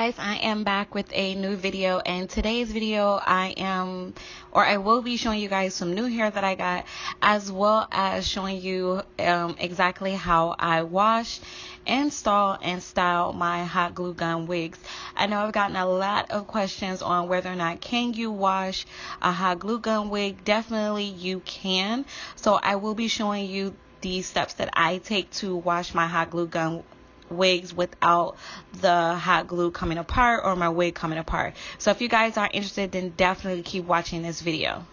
guys, I am back with a new video, and today's video I will be showing you guys some new hair that I got, as well as showing you exactly how I wash, install, and style my hot glue gun wigs. I know I've gotten a lot of questions on whether or not can you wash a hot glue gun wig. Definitely you can. So I will be showing you the steps that I take to wash my hot glue gun wigs without the hot glue coming apart or my wig coming apart. So if you guys are interested, then definitely keep watching this video.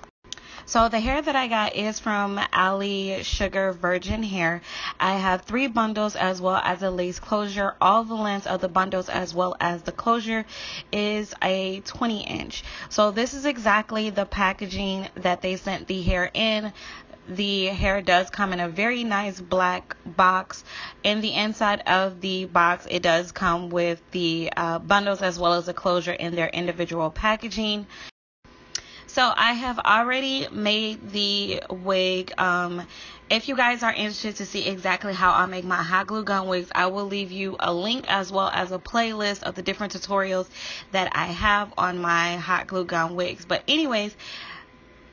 So the hair that I got is from Ali Sugar Virgin Hair. I have 3 bundles as well as a lace closure. All the lengths of the bundles as well as the closure is a 20-inch. So this is exactly the packaging that they sent the hair in. The hair does come in a very nice black box. In the inside of the box, it does come with the bundles as well as the closure in their individual packaging. So I have already made the wig. If you guys are interested to see exactly how I make my hot glue gun wigs, I will leave you a link as well as a playlist of the different tutorials that I have on my hot glue gun wigs. But anyways,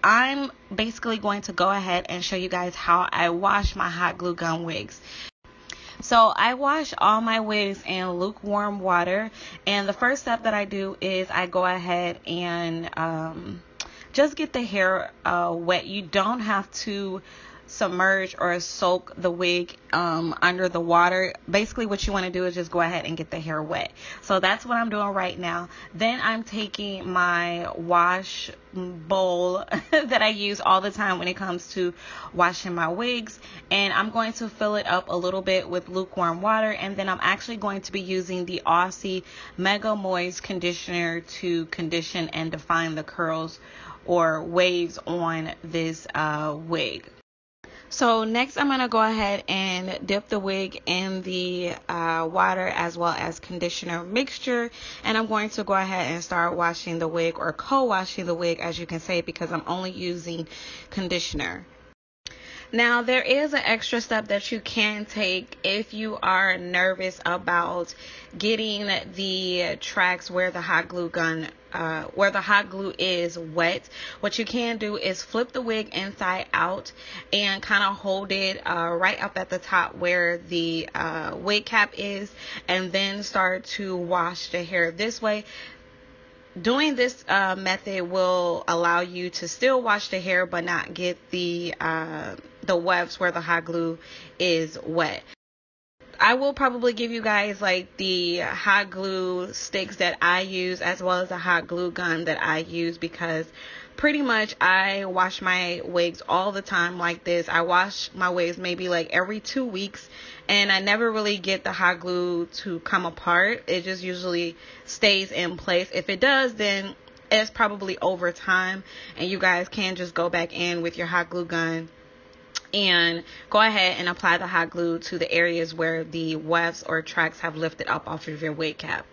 I'm basically going to go ahead and show you guys how I wash my hot glue gun wigs. So I wash all my wigs in lukewarm water, and the first step that I do is I go ahead and just get the hair wet. You don't have to submerge or soak the wig under the water. Basically what you want to do is just go ahead and get the hair wet. So that's what I'm doing right now. Then I'm taking my wash bowl that I use all the time when it comes to washing my wigs, and I'm going to fill it up a little bit with lukewarm water, and then I'm actually going to be using the Aussie Mega Moist conditioner to condition and define the curls or waves on this wig. So next I'm going to go ahead and dip the wig in the water as well as conditioner mixture, and I'm going to go ahead and start washing the wig, or co-washing the wig as you can say, because I'm only using conditioner. Now there is an extra step that you can take if you are nervous about getting the tracks where the hot glue is wet. What you can do is flip the wig inside out and kind of hold it right up at the top where the wig cap is, and then start to wash the hair this way. Doing this method will allow you to still wash the hair but not get the webs where the hot glue is wet. I will probably give you guys like the hot glue sticks that I use as well as the hot glue gun that I use, because pretty much I wash my wigs all the time like this. I wash my wigs maybe like every 2 weeks, and I never really get the hot glue to come apart. It just usually stays in place. If it does, then it's probably over time, and you guys can just go back in with your hot glue gun and go ahead and apply the hot glue to the areas where the wefts or tracks have lifted up off of your wig cap.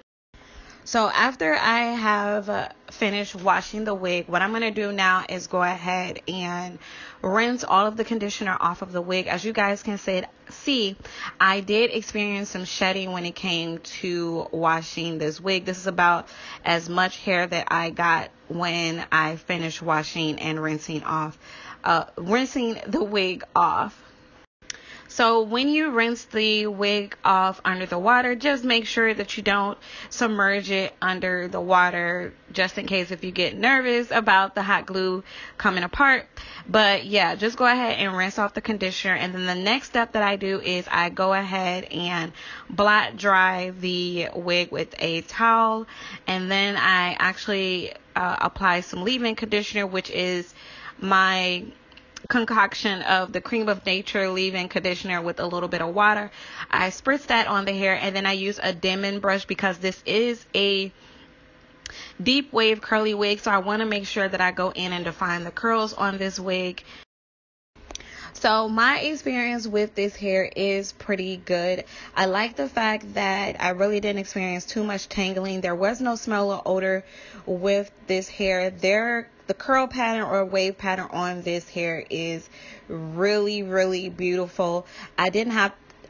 So after I have finished washing the wig, what I'm going to do now is go ahead and rinse all of the conditioner off of the wig. As you guys can see, I did experience some shedding when it came to washing this wig. This is about as much hair that I got when I finished washing and rinsing the wig off. So when you rinse the wig off under the water, just make sure that you don't submerge it under the water, just in case if you get nervous about the hot glue coming apart. But yeah, just go ahead and rinse off the conditioner, and then the next step that I do is I go ahead and blot dry the wig with a towel, and then I actually apply some leave-in conditioner, which is my concoction of the Cream of Nature leave-in conditioner with a little bit of water. I spritz that on the hair, and then I use a Denman brush because this is a deep wave curly wig, so I want to make sure that I go in and define the curls on this wig. So my experience with this hair is pretty good. I like the fact that I really didn't experience too much tangling. There was no smell or odor with this hair. The curl pattern or wave pattern on this hair is really, really beautiful. I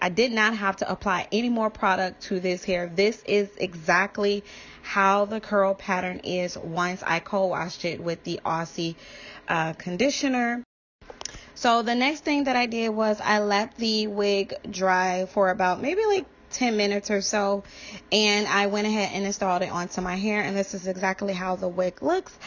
I did not have to apply any more product to this hair. This is exactly how the curl pattern is once I co-washed it with the Aussie conditioner. So the next thing that I did was I let the wig dry for about maybe like 10 minutes or so, and I went ahead and installed it onto my hair, and this is exactly how the wig looks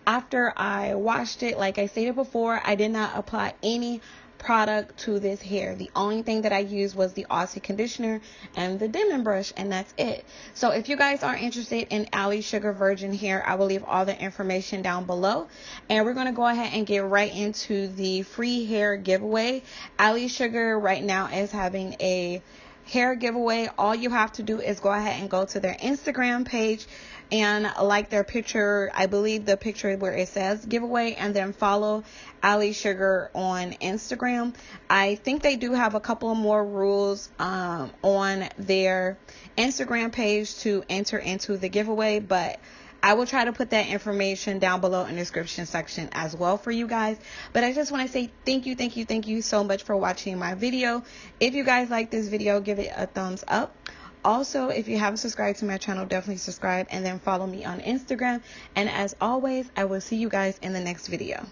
after I washed it. Like I stated before, I did not apply any product to this hair. The only thing that I used was the Aussie conditioner and the Demon brush, and that's it. So if you guys are interested in Ali Sugar virgin hair, I will leave all the information down below, and we're going to go ahead and get right into the free hair giveaway. Ali Sugar right now is having a hair giveaway. All you have to do is go ahead and go to their Instagram page and like their picture, I believe the picture where it says giveaway, and then follow Ali Sugar on Instagram. I think they do have a couple of more rules on their Instagram page to enter into the giveaway, but I will try to put that information down below in the description section as well for you guys. But I just want to say thank you so much for watching my video. If you guys like this video, give it a thumbs up. Also, if you haven't subscribed to my channel, definitely subscribe and then follow me on Instagram. And as always, I will see you guys in the next video.